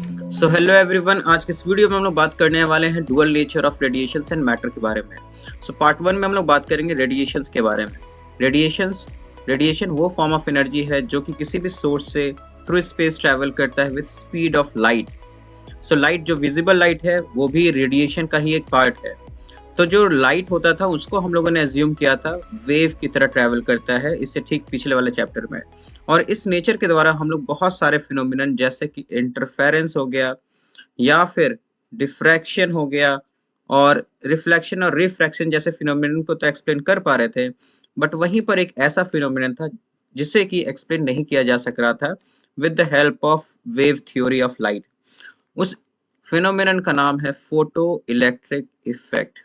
So hello everyone, आज के इस वीडियो में हम लोग बात करने वाले हैं dual nature of radiations and matter के बारे में। सो पार्ट वन में हम लोग बात करेंगे रेडिएशंस के बारे में। रेडिएशन वो फॉर्म ऑफ एनर्जी है जो कि किसी भी सोर्स से थ्रू स्पेस ट्रैवल करता है with speed of light. So light, जो विजिबल लाइट है, वो भी रेडिएशन का ही एक पार्ट है। तो जो लाइट होता था उसको हम लोगों ने एज्यूम किया था वेव की तरह ट्रैवल करता है, इससे ठीक पिछले वाले चैप्टर में। और इस नेचर के द्वारा हम लोग बहुत सारे फिनोमिनन जैसे कि इंटरफेरेंस हो गया या फिर डिफ्रैक्शन हो गया और रिफ्लेक्शन और रिफ्रैक्शन जैसे फिनोमिनन को तो एक्सप्लेन कर पा रहे थे, बट वहीं पर एक ऐसा फिनोमिनन था जिसे कि एक्सप्लेन नहीं किया जा सक रहा था with the help of wave theory of light. उस फिनोमिनन का नाम है photo electric effect.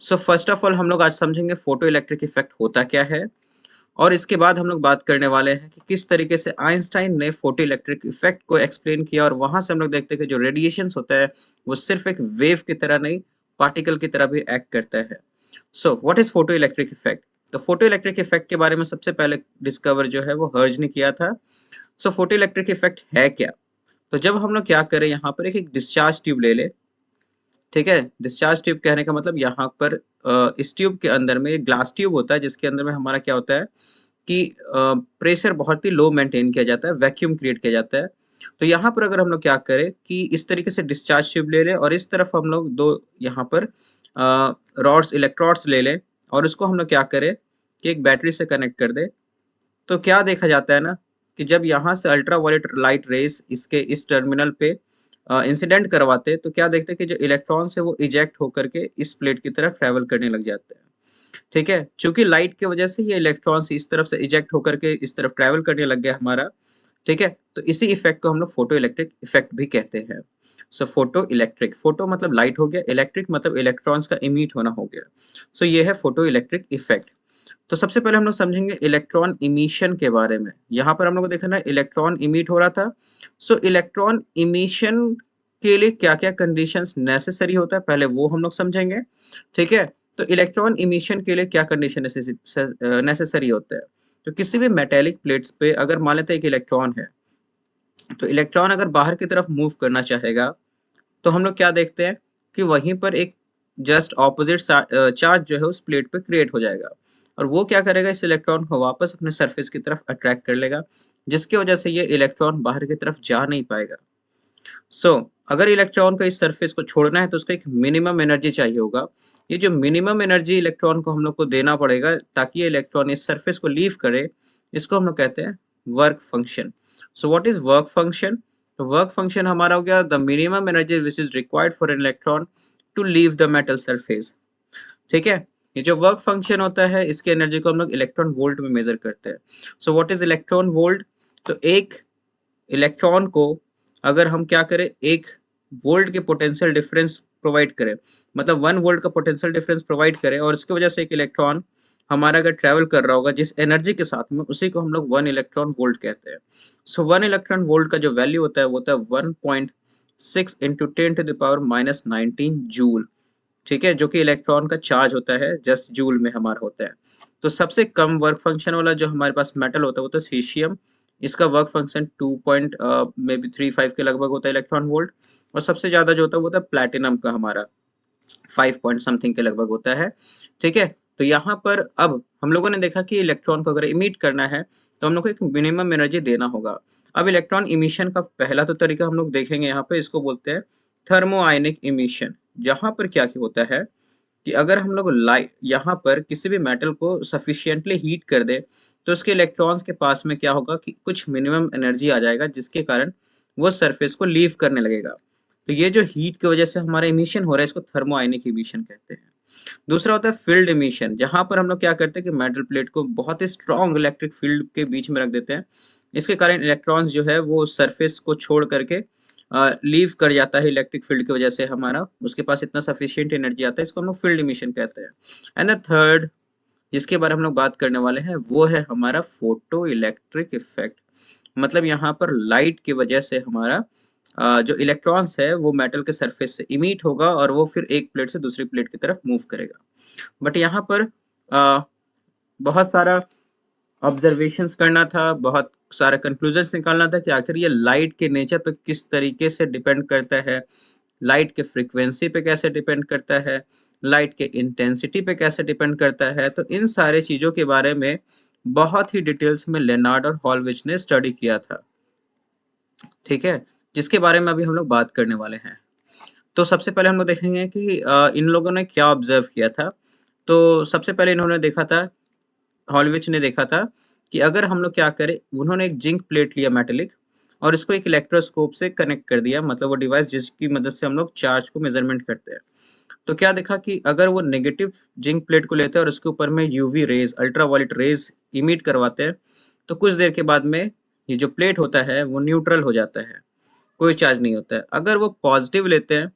So first of all हम लोग आज समझेंगे फोटो इलेक्ट्रिक इफेक्ट होता क्या है, और इसके बाद हम लोग बात करने वाले हैं कि किस तरीके से आइंस्टाइन ने फोटो इलेक्ट्रिक इफेक्ट को एक्सप्लेन किया, और वहां से हम लोग देखते हैं कि जो रेडिएशंस होता है वो सिर्फ एक वेव की तरह नहीं, पार्टिकल की तरह भी एक्ट करता है। सो what is photo electric effect? तो फोटो इलेक्ट्रिक इफेक्ट के बारे में सबसे पहले डिस्कवर जो है वो हर्ज ने किया था। सो फोटो इलेक्ट्रिक इफेक्ट है क्या? तो जब हम लोग क्या करें, यहाँ पर एक डिस्चार्ज ट्यूब ले ले, ठीक है। डिस्चार्ज ट्यूब कहने का मतलब यहाँ पर इस ट्यूब के अंदर में एक ग्लास ट्यूब होता है जिसके अंदर में हमारा क्या होता है कि प्रेशर बहुत ही लो मेंटेन किया जाता है, वैक्यूम क्रिएट किया जाता है। तो यहाँ पर अगर हम लोग क्या करें कि इस तरीके से डिस्चार्ज ट्यूब ले लें और इस तरफ हम लोग दो यहाँ पर रॉड्स, इलेक्ट्रोड्स ले लें, और उसको हम लोग क्या करें कि एक बैटरी से कनेक्ट कर दे, तो क्या देखा जाता है ना कि जब यहाँ से अल्ट्रा वायलेट लाइट रेज इसके इस टर्मिनल पे इंसिडेंट करवाते, तो क्या देखते हैं कि जो इलेक्ट्रॉन्स है वो इजेक्ट होकर के इस प्लेट की तरफ ट्रेवल करने लग जाते हैं। ठीक है, चूंकि लाइट की वजह से ये इलेक्ट्रॉन्स इस तरफ से इजेक्ट होकर के इस तरफ ट्रैवल करने लग गया हमारा। ठीक है, तो इसी इफेक्ट को हम लोग फोटो इलेक्ट्रिक इफेक्ट भी कहते हैं। सो फोटो इलेक्ट्रिक, फोटो मतलब लाइट हो गया, इलेक्ट्रिक मतलब इलेक्ट्रॉन्स का इमिट होना हो गया। सो ये है फोटो इलेक्ट्रिक इफेक्ट। तो सबसे पहले हम लोग समझेंगे इलेक्ट्रॉन इमिशन के बारे में। यहाँ पर हम लोग को देखना है इलेक्ट्रॉन इमिट हो रहा था। सो इलेक्ट्रॉन इमिशन के लिए क्या क्या कंडीशंस नेसेसरी होता है, पहले वो हम लोग समझेंगे। ठीक है, तो इलेक्ट्रॉन इमिशन के लिए क्या कंडीशन नेसेसरी होता है? तो किसी भी मेटेलिक प्लेट्स पे अगर मान लेते हैं एक इलेक्ट्रॉन है, तो इलेक्ट्रॉन अगर बाहर की तरफ मूव करना चाहेगा, तो हम लोग क्या देखते हैं कि वहीं पर एक जस्ट ऑपोजिट चार्ज जो है उस प्लेट पे क्रिएट हो जाएगा, और वो क्या करेगा, इस इलेक्ट्रॉन को वापस अपने सरफेस की तरफ अट्रैक्ट कर लेगा, जिसकी वजह से ये इलेक्ट्रॉन बाहर की तरफ जा नहीं पाएगा। अगर इलेक्ट्रॉन को इस सरफेस को छोड़ना है तो उसको एक मिनिमम एनर्जी चाहिए होगा। ये जो मिनिमम एनर्जी इलेक्ट्रॉन को हम लोग को देना पड़ेगा ताकि ये इलेक्ट्रॉन इस सरफेस को लीव करे, इसको हम लोग कहते हैं work function. So what is work function? तो वर्क फंक्शन हमारा हो गया the minimum energy which is required for an electron to leave the metal surface. ठीक है, ये जो वर्क फंक्शन होता है इसकी एनर्जी को हम लोग इलेक्ट्रॉन वोल्ट में मेजर करते हैं। सो व्हाट इज इलेक्ट्रॉन वोल्ट? तो एक इलेक्ट्रॉन को अगर हम क्या करें, एक वोल्ट के पोटेंशियल डिफरेंस प्रोवाइड करें, मतलब 1 वोल्ट का पोटेंशियल डिफरेंस प्रोवाइड करें, और इसकी वजह से एक इलेक्ट्रॉन हमारा अगर ट्रेवल कर रहा होगा जिस एनर्जी के साथ में, उसी को हम लोग 1 इलेक्ट्रॉन वोल्ट कहते हैं। सो 1 इलेक्ट्रॉन वोल्ट का जो वैल्यू होता है वो होता है 1.6 इंटू 10⁻⁹ जूल। ठीक है, जो कि इलेक्ट्रॉन का चार्ज होता है जस्ट जूल में हमारा होता है। तो सबसे कम वर्क फंक्शन वाला जो हमारे पास मेटल होता है वो तो सीशियम, इसका वर्क फंक्शन 2.35 के लगभग होता है इलेक्ट्रॉन वोल्ट, और सबसे ज्यादा जो होता है प्लैटिनम का हमारा 5 पॉइंट समथिंग के लगभग होता है। ठीक है, तो यहाँ पर अब हम लोगों ने देखा कि इलेक्ट्रॉन को अगर इमिट करना है तो हम लोग को एक मिनिमम एनर्जी देना होगा। अब इलेक्ट्रॉन इमिशन का पहला तो तरीका हम लोग देखेंगे यहाँ पे, इसको बोलते हैं थर्मो आयनिक इमिशन। जहां पर क्या होता है कि अगर हम लोग लाइट यहाँ पर किसी भी मेटल को सफिशिएंटली हीट कर दे, तो उसके इलेक्ट्रॉन्स के पास में क्या होगा कि कुछ मिनिमम एनर्जी आ जाएगा जिसके कारण वो सरफेस को लीव करने लगेगा। तो ये जो हीट की वजह से हमारा इमिशन हो रहा है इसको थर्मो आयनिक इमिशन कहते हैं। दूसरा होता है फील्ड इमिशन, जहां पर हम लोग क्या करते हैं कि मेटल प्लेट को बहुत ही स्ट्रॉन्ग इलेक्ट्रिक फील्ड के बीच में रख देते हैं। इसके कारण इलेक्ट्रॉन्स जो है वो सरफेस को छोड़ करके लीव कर जाता है इलेक्ट्रिक फील्ड की वजह से, हमारा उसके पास इतना सफिशिएंट एनर्जी आता है, इसको हम लोग फील्ड इमिशन कहते हैं। एंड द थर्ड जिसके बारे में हम लोग बात करने वाले हैं वो है हमारा फोटो इलेक्ट्रिक इफेक्ट। मतलब यहाँ पर लाइट की वजह से हमारा जो इलेक्ट्रॉन्स है वो मेटल के सरफेस से इमिट होगा और वो फिर एक प्लेट से दूसरी प्लेट की तरफ मूव करेगा। बट यहाँ पर बहुत सारा ऑब्जर्वेशंस करना था, बहुत सारे कंक्लूजन्स निकालना था कि आखिर ये लाइट के नेचर पे किस तरीके से डिपेंड करता है, लाइट के फ्रीक्वेंसी पे कैसे डिपेंड करता है, लाइट के इंटेंसिटी पे कैसे डिपेंड करता है। तो इन सारे चीज़ों के बारे में बहुत ही डिटेल्स में लेनार्ड और हॉलविच ने स्टडी किया था, ठीक है, जिसके बारे में अभी हम लोग बात करने वाले हैं। तो सबसे पहले हम लोग देखेंगे कि इन लोगों ने क्या ऑब्जर्व किया था। तो सबसे पहले इन्होंने देखा था, हॉलविच ने देखा था कि अगर हम लोग क्या करें, उन्होंने एक जिंक प्लेट लिया मेटेलिक और इसको एक इलेक्ट्रोस्कोप से कनेक्ट कर दिया, मतलब वो डिवाइस जिसकी मदद से हम लोग चार्ज को मेजरमेंट करते हैं। तो क्या देखा कि अगर वो नेगेटिव जिंक प्लेट को लेते हैं और उसके ऊपर में UV rays, ultraviolet rays emit करवाते हैं, तो कुछ देर के बाद में ये जो प्लेट होता है वो न्यूट्रल हो जाता है, कोई चार्ज नहीं होता है। अगर वो पॉजिटिव लेते हैं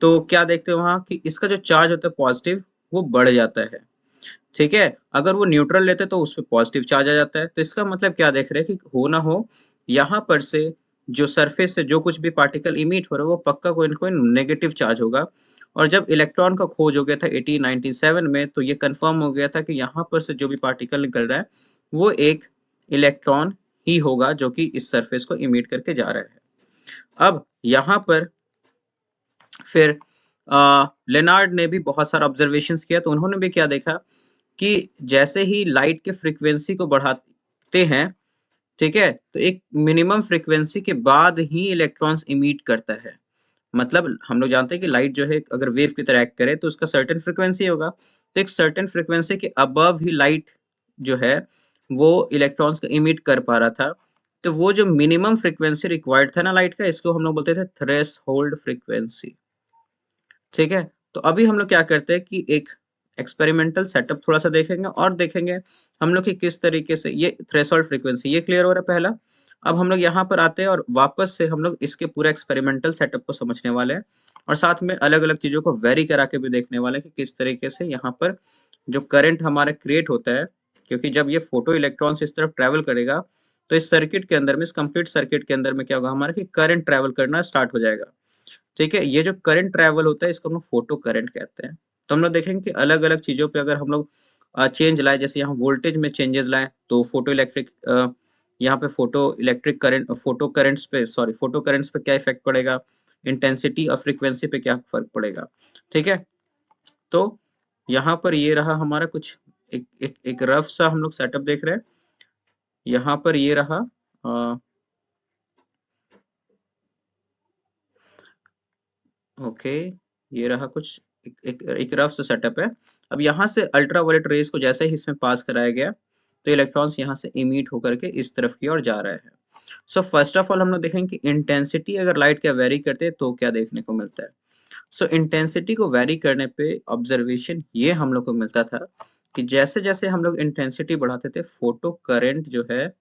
तो क्या देखते हैं वहां कि इसका जो चार्ज होता है पॉजिटिव, वो बढ़ जाता है, ठीक है। अगर वो न्यूट्रल लेते तो उस पर पॉजिटिव चार्ज आ जाता है। तो इसका मतलब क्या देख रहे हैं कि हो ना हो यहाँ पर से जो सरफेस से जो कुछ भी पार्टिकल इमिट हो रहा है वो पक्का कोई ना कोई नेगेटिव चार्ज होगा। और जब इलेक्ट्रॉन का खोज हो गया था 1897 में, तो ये कंफर्म हो गया था कि यहाँ पर से जो भी पार्टिकल निकल रहा है वो एक इलेक्ट्रॉन ही होगा जो कि इस सरफेस को इमिट करके जा रहा है। अब यहाँ पर फिर लेनार्ड ने भी बहुत सारा ऑब्जर्वेशंस किया, तो उन्होंने भी क्या देखा कि जैसे ही लाइट के फ्रीक्वेंसी को बढ़ाते हैं, ठीक है, तो एक मिनिमम फ्रीक्वेंसी के बाद ही इलेक्ट्रॉन्स इमिट करता है। मतलब हम लोग जानते हैं कि लाइट जो है अगर वेव की तरह एक्ट करे तो उसका सर्टेन फ्रीक्वेंसी होगा, तो एक सर्टेन फ्रीक्वेंसी के अबव ही लाइट जो है वो इलेक्ट्रॉन्स को इमिट कर पा रहा था। तो वो जो मिनिमम फ्रीक्वेंसी रिक्वायर्ड था ना लाइट का, इसको हम लोग बोलते थे थ्रेशोल्ड फ्रीक्वेंसी, ठीक है। तो अभी हम लोग क्या करते हैं कि एक एक्सपेरिमेंटल सेटअप थोड़ा सा देखेंगे और देखेंगे हम लोग कि किस तरीके से ये थ्रेशोल्ड फ्रीक्वेंसी ये क्लियर हो रहा है पहला। अब हम लोग यहाँ पर आते हैं और वापस से हम लोग इसके पूरा एक्सपेरिमेंटल सेटअप को समझने वाले हैं और साथ में अलग अलग चीजों को वेरी करा के भी देखने वाले हैं कि किस तरीके से यहाँ पर जो करंट हमारा क्रिएट होता है, क्योंकि जब ये फोटो इलेक्ट्रॉन्स इस तरफ ट्रेवल करेगा तो इस सर्किट के अंदर में, इस कंप्लीट सर्किट के अंदर में क्या होगा हमारा कि करंट ट्रेवल करना स्टार्ट हो जाएगा, ठीक है। ये जो करंट ट्रैवल होता है इसको हम लोग फोटो करंट कहते हैं। तो हम लोग देखेंगे कि अलग अलग चीजों पे अगर हम लोग चेंज लाए, जैसे यहाँ वोल्टेज में चेंजेस लाए तो फोटो इलेक्ट्रिक, यहाँ पे photo electric current, photo currents पे क्या इफेक्ट पड़ेगा, इंटेंसिटी और फ्रीक्वेंसी पे क्या फर्क पड़ेगा, ठीक है। तो यहाँ पर ये रहा हमारा कुछ एक रफ सा हम लोग सेटअप देख रहे हैं। यहाँ पर ये रहा ओके, ये रहा कुछ एक रफ सा सेटअप है। अब यहाँ से अल्ट्रावायलेट रेज को जैसे ही इसमें पास कराया गया तो इलेक्ट्रॉन्स यहाँ से इमिट होकर के इस तरफ की ओर जा रहे हैं। सो फर्स्ट ऑफ ऑल हम लोग देखेंगे कि इंटेंसिटी अगर लाइट का वेरी करते हैं तो क्या देखने को मिलता है। सो इंटेंसिटी को वेरी करने पे ऑब्जर्वेशन ये हम लोग को मिलता था कि जैसे जैसे हम लोग इंटेंसिटी बढ़ाते थे फोटो करंट जो है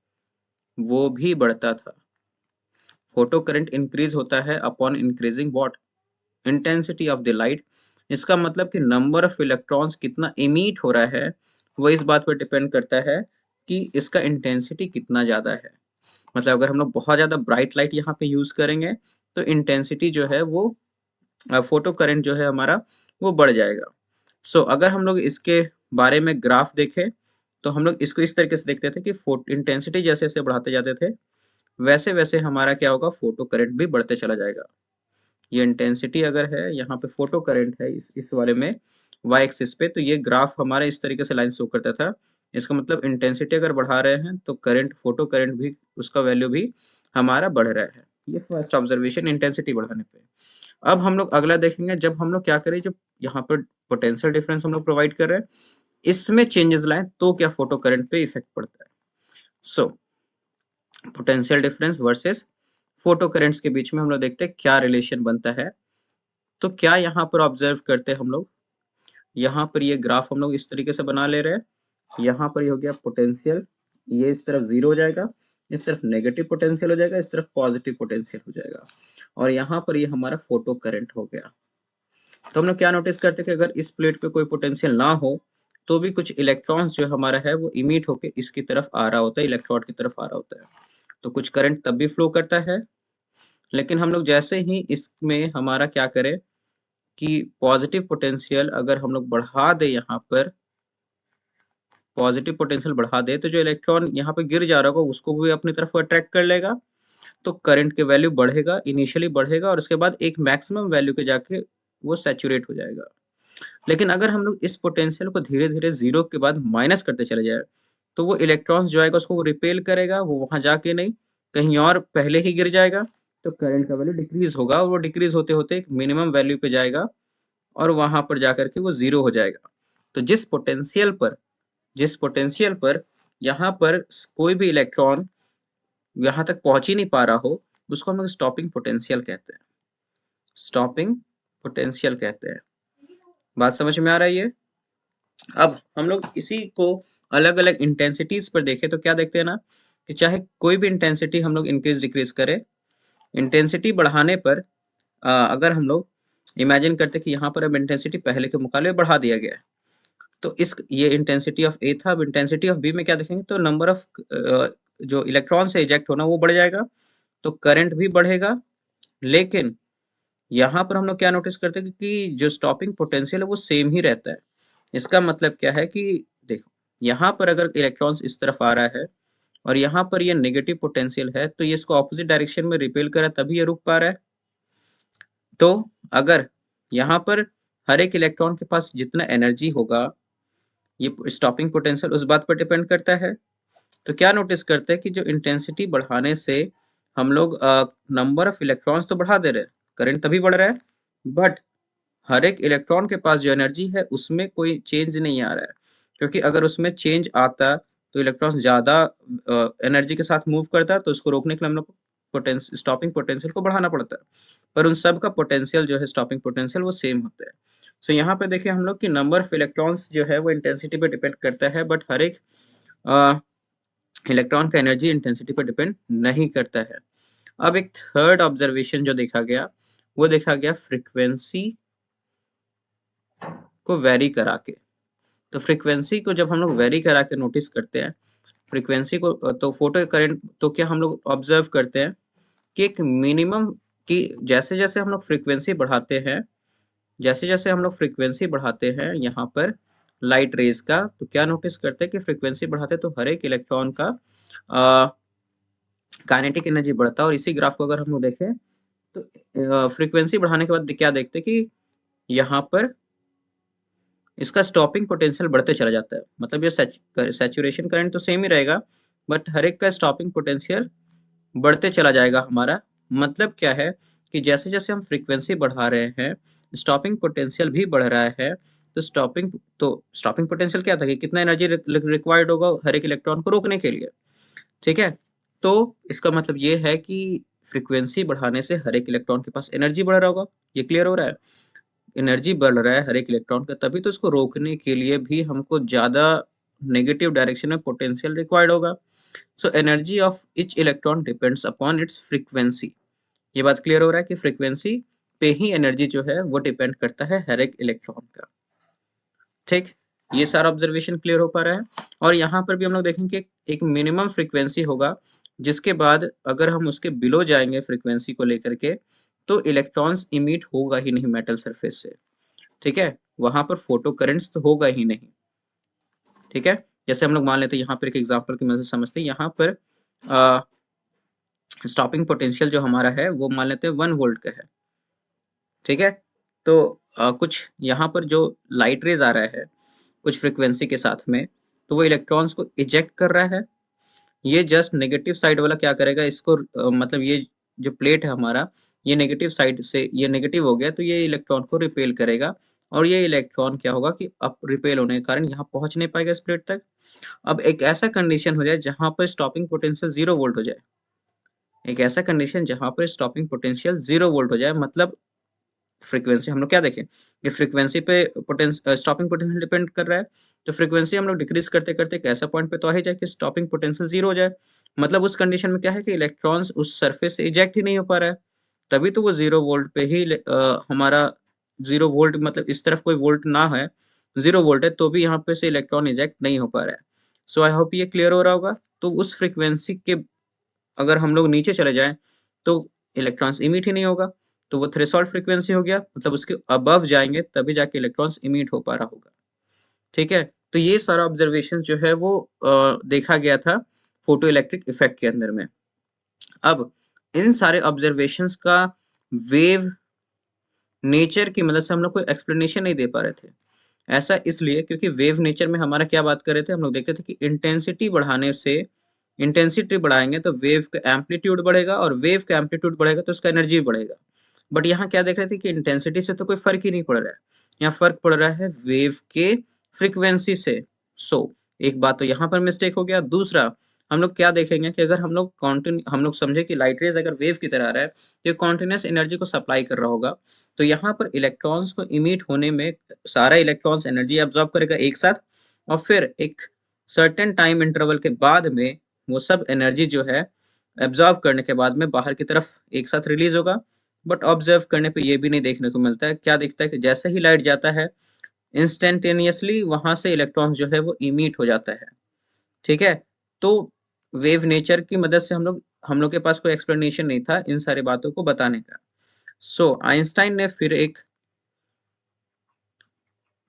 वो भी बढ़ता था। फोटो करंट इंक्रीज होता है upon increasing what, intensity of the light. इसका मतलब कि नंबर ऑफ इलेक्ट्रॉन्स कितना इमिट हो रहा है वो इस बात पर डिपेंड करता है कि इसका इंटेंसिटी कितना ज्यादा है। मतलब अगर हम लोग बहुत ज्यादा ब्राइट लाइट यहाँ पे यूज करेंगे तो इंटेंसिटी जो है वो, फोटो करंट जो है हमारा वो बढ़ जाएगा। सो अगर हम लोग इसके बारे में ग्राफ देखें तो हम लोग इसको इस तरीके से देखते थे कि इंटेंसिटी जैसे जैसे बढ़ाते जाते थे वैसे वैसे हमारा क्या होगा, फोटो करंट भी बढ़ते चला जाएगा। ये इंटेंसिटी अगर है, यहाँ पे फोटो करंट है इस वाले में y एक्सिस पे, तो ये ग्राफ हमारा इस तरीके से लाइन शो करता था। इसका मतलब इंटेंसिटी अगर बढ़ा रहे हैं तो करंट, फोटो करंट भी, उसका वैल्यू भी हमारा बढ़ रहा है। ये फर्स्ट ऑब्जर्वेशन इंटेंसिटी बढ़ाने पे। अब हम लोग अगला देखेंगे, जब हम लोग क्या करें, जब यहाँ पर पोटेंशियल डिफरेंस हम लोग प्रोवाइड कर रहे हैं इसमें चेंजेस लाए तो क्या फोटो करंट पे इफेक्ट पड़ता है। So potential difference versus photo currents के बीच में हम लोग देखते हैं क्या रिलेशन बनता है। तो क्या यहाँ पर ऑब्जर्व करते हैं हम लोग, यहाँ पर ये ग्राफ हम लोग इस तरीके से बना ले रहे हैं। यहाँ पर ये हो गया पोटेंशियल, ये इस तरफ जीरो हो जाएगा, इस तरफ नेगेटिव पोटेंशियल हो जाएगा, इस तरफ पॉजिटिव पोटेंशियल हो जाएगा, और यहाँ पर ये हमारा फोटो करंट हो गया। तो हम लोग क्या नोटिस करते हैं कि अगर इस प्लेट पे कोई पोटेंशियल ना हो तो भी कुछ इलेक्ट्रॉन्स जो हमारा है वो इमिट होके इसकी तरफ आ रहा होता है, इलेक्ट्रोड की तरफ आ रहा होता है, तो कुछ करंट तब भी फ्लो करता है। लेकिन हम लोग जैसे ही इसमें हमारा क्या करें कि पॉजिटिव पोटेंशियल अगर हम लोग बढ़ा दे यहाँ पर, पॉजिटिव पोटेंशियल बढ़ा दे तो जो इलेक्ट्रॉन यहाँ पे गिर जा रहा होगा उसको भी अपनी तरफ अट्रैक्ट कर लेगा, तो करंट के वैल्यू बढ़ेगा, इनिशियली बढ़ेगा और उसके बाद एक मैक्सिमम वैल्यू के जाके वो सैचुरेट हो जाएगा। लेकिन अगर हम लोग इस पोटेंशियल को धीरे धीरे जीरो के बाद माइनस करते चले जाए तो वो इलेक्ट्रॉन्स जो आएगा उसको वो रिपेल करेगा, वो वहां जाके नहीं कहीं और पहले ही गिर जाएगा, तो करंट का वैल्यू डिक्रीज होगा और वो डिक्रीज होते होते एक मिनिमम वैल्यू पे जाएगा और वहां पर जाकर के वो जीरो हो जाएगा। तो जिस पोटेंशियल पर यहाँ पर कोई भी इलेक्ट्रॉन यहाँ तक पहुंच ही नहीं पा रहा हो उसको हम लोग स्टॉपिंग पोटेंशियल कहते हैं। स्टॉपिंग पोटेंशियल कहते हैं। बात समझ में आ रही है? अब हम लोग इसी को अलग अलग इंटेंसिटीज पर देखें तो क्या देखते हैं ना कि चाहे कोई भी इंटेंसिटी हम लोग इंक्रीज डिक्रीज करें, इंटेंसिटी बढ़ाने पर अगर हम लोग इमेजिन करते कि यहाँ पर अब इंटेंसिटी पहले के मुकाबले बढ़ा दिया गया है, तो इस ये इंटेंसिटी ऑफ ए था, अब इंटेंसिटी ऑफ बी में क्या देखेंगे तो नंबर ऑफ जो इलेक्ट्रॉन से इजेक्ट होना वो बढ़ जाएगा, तो करंट भी बढ़ेगा। लेकिन यहाँ पर हम लोग क्या नोटिस करते हैं कि जो स्टॉपिंग पोटेंशियल है वो सेम ही रहता है। इसका मतलब क्या है कि देखो यहाँ पर अगर इलेक्ट्रॉन्स इस तरफ आ रहा है और यहाँ पर ये नेगेटिव पोटेंशियल है तो ये इसको ऑपोजिट डायरेक्शन में रिपेल करा तभी ये रुक पा रहा है। तो अगर यहाँ पर हर एक इलेक्ट्रॉन के पास जितना एनर्जी होगा ये स्टॉपिंग पोटेंशियल उस बात पर डिपेंड करता है। तो क्या नोटिस करते हैं कि जो इंटेंसिटी बढ़ाने से हम लोग नंबर ऑफ इलेक्ट्रॉन्स तो बढ़ा दे रहे हैं, करंट तभी बढ़ रहा है, बट हर एक इलेक्ट्रॉन के पास जो एनर्जी है उसमें कोई चेंज नहीं आ रहा है, क्योंकि अगर उसमें चेंज आता तो इलेक्ट्रॉन ज्यादा एनर्जी के साथ मूव करता तो उसको रोकने के लिए हम लोग स्टॉपिंग पोटेंशियल को बढ़ाना पड़ता है, पर उन सब का पोटेंशियल जो है स्टॉपिंग पोटेंशियल वो सेम होता है। सो यहाँ पे देखिए हम लोग कि नंबर ऑफ इलेक्ट्रॉन्स जो है वो इंटेंसिटी पे डिपेंड करता है, बट हर एक इलेक्ट्रॉन का एनर्जी इंटेंसिटी पर डिपेंड नहीं करता है। अब एक थर्ड ऑब्जर्वेशन जो देखा गया वो देखा गया फ्रीक्वेंसी को वेरी करा के। तो फ्रीक्वेंसी को जब हम लोग वेरी करा के नोटिस करते हैं फ्रीक्वेंसी को, तो फोटो करंट तो क्या हम लोग ऑब्जर्व करते हैं कि एक मिनिमम की जैसे जैसे हम लोग फ्रीक्वेंसी बढ़ाते हैं, जैसे जैसे हम लोग फ्रीक्वेंसी बढ़ाते हैं यहाँ पर लाइट रेज का, तो क्या नोटिस करते हैं कि फ्रीक्वेंसी बढ़ाते हैं तो हर एक इलेक्ट्रॉन का काइनेटिक एनर्जी बढ़ता है। और इसी ग्राफ को अगर हम लोग देखें तो फ्रीक्वेंसी बढ़ाने के बाद क्या देखते हैं कि यहाँ पर इसका स्टॉपिंग पोटेंशियल बढ़ते चला जाता है, मतलब ये सैचुरेशन करंट तो सेम ही रहेगा बट हर एक का स्टॉपिंग पोटेंशियल बढ़ते चला जाएगा हमारा। मतलब क्या है कि जैसे जैसे हम फ्रीक्वेंसी बढ़ा रहे हैं स्टॉपिंग पोटेंशियल भी बढ़ रहा है, तो स्टॉपिंग पोटेंशियल क्या था कि कितना एनर्जी रिक्वायर्ड होगा हर एक इलेक्ट्रॉन को रोकने के लिए, ठीक है। तो इसका मतलब ये है कि फ्रीक्वेंसी बढ़ाने से हर एक इलेक्ट्रॉन के पास एनर्जी बढ़ रहा होगा, ये क्लियर हो रहा है। एनर्जी बढ़ रहा है हर एक इलेक्ट्रॉन का, तभी तो इसको रोकने के लिए भी हमको ज्यादा नेगेटिव डायरेक्शन में पोटेंशियल रिक्वायर्ड होगा। So energy of each electron depends upon its frequency. ये बात क्लियर हो रहा है कि फ्रीक्वेंसी पे ही एनर्जी जो है वो डिपेंड करता है हर एक इलेक्ट्रॉन का, ठीक। ये सारा ऑब्जर्वेशन क्लियर हो पा रहा है। और यहाँ पर भी हम लोग देखेंगे एक मिनिमम फ्रीक्वेंसी होगा जिसके बाद अगर हम उसके बिलो जाएंगे फ्रीक्वेंसी को लेकर के तो इलेक्ट्रॉन्स इमिट होगा ही नहीं मेटल सरफेस से, ठीक है। वहां पर फोटो करंट्स तो होगा ही नहीं, ठीक है। जैसे हम लोग मान लेते हैं यहाँ पर एक एग्जांपल की मदद से समझते हैं, यहाँ पर स्टॉपिंग पोटेंशियल जो हमारा है वो मान लेते हैं 1 वोल्ट का है, ठीक है। तो कुछ यहाँ पर जो लाइट रेज आ रहा है कुछ फ्रीक्वेंसी के साथ में, तो वो इलेक्ट्रॉन्स को इजेक्ट कर रहा है। ये जस्ट नेगेटिव साइड वाला क्या करेगा इसको मतलब ये जो प्लेट है हमारा ये नेगेटिव साइड से ये नेगेटिव हो गया तो ये इलेक्ट्रॉन को रिपेल करेगा और ये इलेक्ट्रॉन क्या होगा कि अब रिपेल होने के कारण यहाँ पहुंच नहीं पाएगा इस प्लेट तक। अब एक ऐसा कंडीशन हो जाए जहां पर स्टॉपिंग पोटेंशियल 0 वोल्ट हो जाए, एक ऐसा कंडीशन जहां पर स्टॉपिंग पोटेंशियल 0 वोल्ट हो जाए, मतलब फ्रीक्वेंसी हम लोग क्या देखें ये फ्रीक्वेंसी पे स्टॉपिंग पोटेंशियल डिपेंड कर रहा है, तो फ्रीक्वेंसी हम लोग डिक्रीज करते करते एक ऐसा पॉइंट पे तो आ ही जाए कि स्टॉपिंग पोटेंशियल 0 हो जाए। मतलब उस कंडीशन में क्या है कि इलेक्ट्रॉन्स उस सरफेस से इजेक्ट ही नहीं हो पा रहा है, तभी तो वो 0 वोल्ट पे ही हमारा 0 वोल्ट मतलब इस तरफ कोई वोल्ट ना है 0 वोल्ट है तो भी यहाँ पे से इलेक्ट्रॉन इजेक्ट नहीं हो पा रहा है। सो आई होप ये क्लियर हो रहा होगा। तो उस फ्रीक्वेंसी के अगर हम लोग नीचे चले जाएं तो इलेक्ट्रॉन्स इमिट ही नहीं होगा, तो वो थ्रेशोल्ड फ्रीक्वेंसी हो गया, मतलब उसके अबव जाएंगे तभी जाके इलेक्ट्रॉन्स इमिट हो पा रहा होगा, ठीक है। तो ये सारा ऑब्जर्वेशन जो है वो देखा गया था फोटो इलेक्ट्रिक इफेक्ट के अंदर में। अब इन सारे ऑब्जर्वेशंस का वेव नेचर की मदद से हम लोग कोई एक्सप्लेनेशन नहीं दे पा रहे थे। ऐसा इसलिए क्योंकि वेव नेचर में हमारा क्या बात कर रहे थे, हम लोग देखते थे कि इंटेंसिटी बढ़ाने से, इंटेंसिटी बढ़ाएंगे तो वेव का एम्पलीट्यूड बढ़ेगा और वेव का एम्पलीट्यूड बढ़ेगा तो उसका एनर्जी बढ़ेगा। बट यहाँ क्या देख रहे थे कि इंटेंसिटी से तो कोई फर्क ही नहीं पड़ रहा है, यहाँ फर्क पड़ रहा है वेव के फ्रीक्वेंसी से। एक बात तो यहाँ पर मिस्टेक हो गया। दूसरा, हम लोग क्या देखेंगे कि अगर हम लोग समझे कि लाइट रेज अगर वेव की तरह आ रहा है तो कॉन्टिन्यूस एनर्जी को सप्लाई कर रहा होगा, तो यहाँ पर इलेक्ट्रॉन्स को इमिट होने में सारा इलेक्ट्रॉन्स एनर्जी एब्जॉर्ब करेगा एक साथ, और फिर एक सर्टेन टाइम इंटरवल के बाद में वो सब एनर्जी जो है एब्जॉर्ब करने के बाद में बाहर की तरफ एक साथ रिलीज होगा। बट ऑब्जर्व करने पे ये भी नहीं देखने को मिलता है। क्या दिखता है कि जैसे ही लाइट जाता है इंस्टेंटेनियसली वहां से इलेक्ट्रॉन जो है वो इमिट हो जाता है। ठीक है, तो वेव नेचर की मदद से हम लोग के पास कोई एक्सप्लेनेशन नहीं था इन सारी बातों को बताने का। आइंस्टाइन ने फिर एक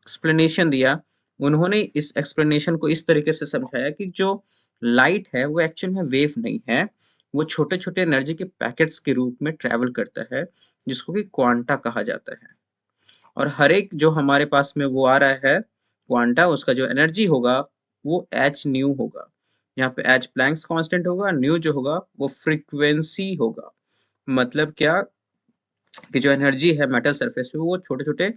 एक्सप्लेनेशन दिया। उन्होंने इस एक्सप्लेनेशन को इस तरीके से समझाया कि जो लाइट है वो एक्चुअल में वेव नहीं है, वो छोटे छोटे एनर्जी के पैकेट्स के रूप में ट्रेवल करता है, जिसको कि क्वांटा कहा जाता है। और हर एक जो हमारे पास में वो आ रहा है क्वांटा, उसका जो एनर्जी होगा वो एच न्यू होगा। यहाँ पे एच प्लैंक्स कांस्टेंट होगा, न्यू जो होगा वो फ्रीक्वेंसी होगा। मतलब क्या कि जो एनर्जी है मेटल सरफेस पे वो छोटे छोटे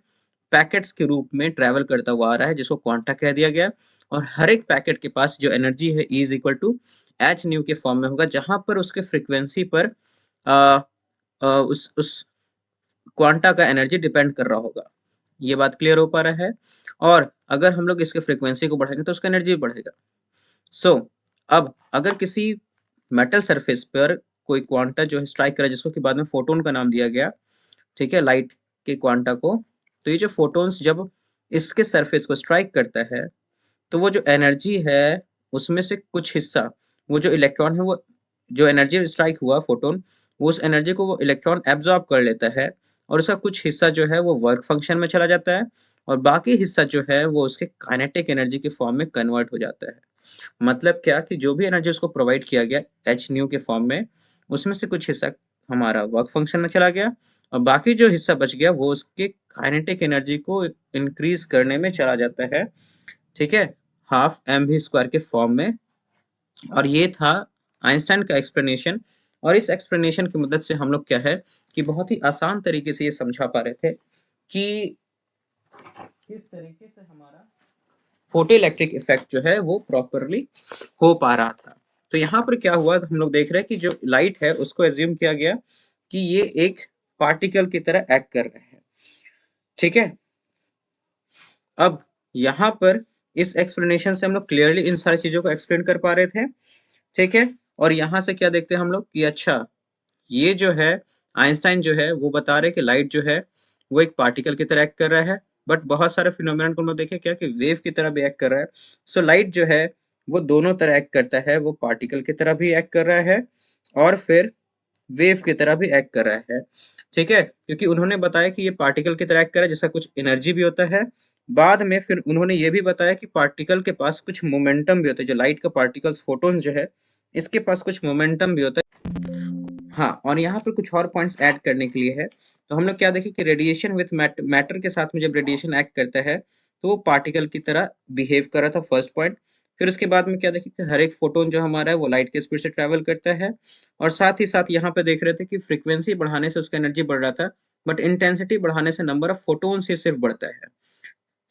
पैकेट्स के रूप में ट्रेवल करता हुआ आ रहा है, जिसको क्वांटा कह दिया गया। और हर एक पैकेट के पास जो एनर्जी है is equal to H nu के फॉर्म में होगा, जहां पर उसके फ्रीक्वेंसी पर आ, उस क्वांटा का एनर्जी डिपेंड कर रहा होगा। ये बात क्लियर हो पा रहा है। और अगर हम लोग इसके फ्रीक्वेंसी को बढ़ाएंगे तो उसका एनर्जी भी बढ़ेगा। अब अगर किसी मेटल सरफेस पर कोई क्वांटा जो है स्ट्राइक करा, जिसको कि बाद में फोटोन का नाम दिया गया, ठीक है, लाइट के क्वांटा को, तो ये जो फोटोन्स जब इसके सरफेस को स्ट्राइक करता है तो वो जो एनर्जी है उसमें से कुछ हिस्सा, वो जो इलेक्ट्रॉन है, वो जो एनर्जी स्ट्राइक हुआ फोटोन, वो उस एनर्जी को वो इलेक्ट्रॉन एब्जॉर्ब कर लेता है, और उसका कुछ हिस्सा जो है वो वर्क फंक्शन में चला जाता है, और बाकी हिस्सा जो है वो उसके काइनेटिक एनर्जी के फॉर्म में कन्वर्ट हो जाता है। मतलब क्या कि जो भी एनर्जी उसको प्रोवाइड किया गया एच न्यू के फॉर्म में, उसमें से कुछ हिस्सा हमारा वर्क फंक्शन में चला गया, और बाकी जो हिस्सा बच गया वो उसके काइनेटिक एनर्जी को इंक्रीज करने में चला जाता है। ठीक है, हाफ एम वी स्क्वायर के फॉर्म में। और ये था आइंस्टाइन का एक्सप्लेनेशन। और इस एक्सप्लेनेशन की मदद से हम लोग क्या है कि बहुत ही आसान तरीके से ये समझा पा रहे थे कि किस तरीके से हमारा फोटो इलेक्ट्रिक इफेक्ट जो है वो प्रॉपरली हो पा रहा था। तो यहाँ पर क्या हुआ, हम लोग देख रहे हैं कि जो लाइट है उसको एज्यूम किया गया कि ये एक पार्टिकल की तरह एक्ट कर रहे हैं। ठीक है, अब यहाँ पर इस एक्सप्लेनेशन से हम लोग क्लियरली इन सारी चीजों को एक्सप्लेन कर पा रहे थे। ठीक है, और यहाँ से क्या देखते हैं हम लोग कि अच्छा, ये जो है आइंस्टाइन जो है वो बता रहे कि लाइट जो है वो एक पार्टिकल की तरह एक्ट कर रहा है, बट बहुत सारे फिनोमेनन को हम लोग देखे क्या कि वेव की तरह भी एक्ट कर रहा है। लाइट जो है वो दोनों तरह एक्ट करता है, वो पार्टिकल की तरह भी एक्ट कर रहा है और फिर वेव की तरह भी एक्ट कर रहा है। ठीक है, क्योंकि उन्होंने बताया कि ये पार्टिकल की तरह एक्ट कर रहा है जिसका कुछ एनर्जी भी होता है। बाद में फिर उन्होंने ये भी बताया कि पार्टिकल के पास कुछ मोमेंटम भी होता है, जो लाइट का पार्टिकल्स फोटोन जो है इसके पास कुछ मोमेंटम भी होता है। हाँ, और यहाँ पर कुछ और पॉइंट्स ऐड करने के लिए है। तो हम लोग क्या देखें कि रेडिएशन विथ मैटर के साथ में जब रेडिएशन एक्ट करता है तो वो पार्टिकल की तरह बिहेव कर रहा था, फर्स्ट पॉइंट। फिर उसके बाद में क्या देखें कि हर एक फोटोन जो हमारा है वो लाइट के स्पीड से ट्रेवल करता है, और साथ ही साथ यहाँ पे देख रहे थे कि फ्रीक्वेंसी बढ़ाने से उसका एनर्जी बढ़ रहा था, बट इंटेंसिटी बढ़ाने से नंबर ऑफ फोटोन से सिर्फ बढ़ता है।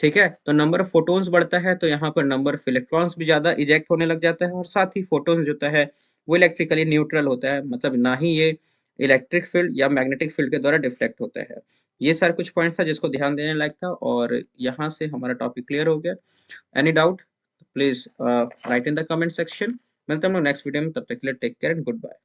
ठीक है, तो नंबर ऑफ फोटोन्स बढ़ता है तो यहाँ पर नंबर ऑफ इलेक्ट्रॉन्स भी ज्यादा इजेक्ट होने लग जाता है, और साथ ही फोटोन जो होता है वो इलेक्ट्रिकली न्यूट्रल होता है, मतलब ना ही ये इलेक्ट्रिक फील्ड या मैग्नेटिक फील्ड के द्वारा डिफ्लेक्ट होता है। ये सारे कुछ पॉइंट्स था जिसको ध्यान देने लायक था, और यहाँ से हमारा टॉपिक क्लियर हो गया। Any doubt please right in the comment section. मिलते हैं हम लोग नेक्स्ट वीडियो में, तब तक के लिए take care and good bye.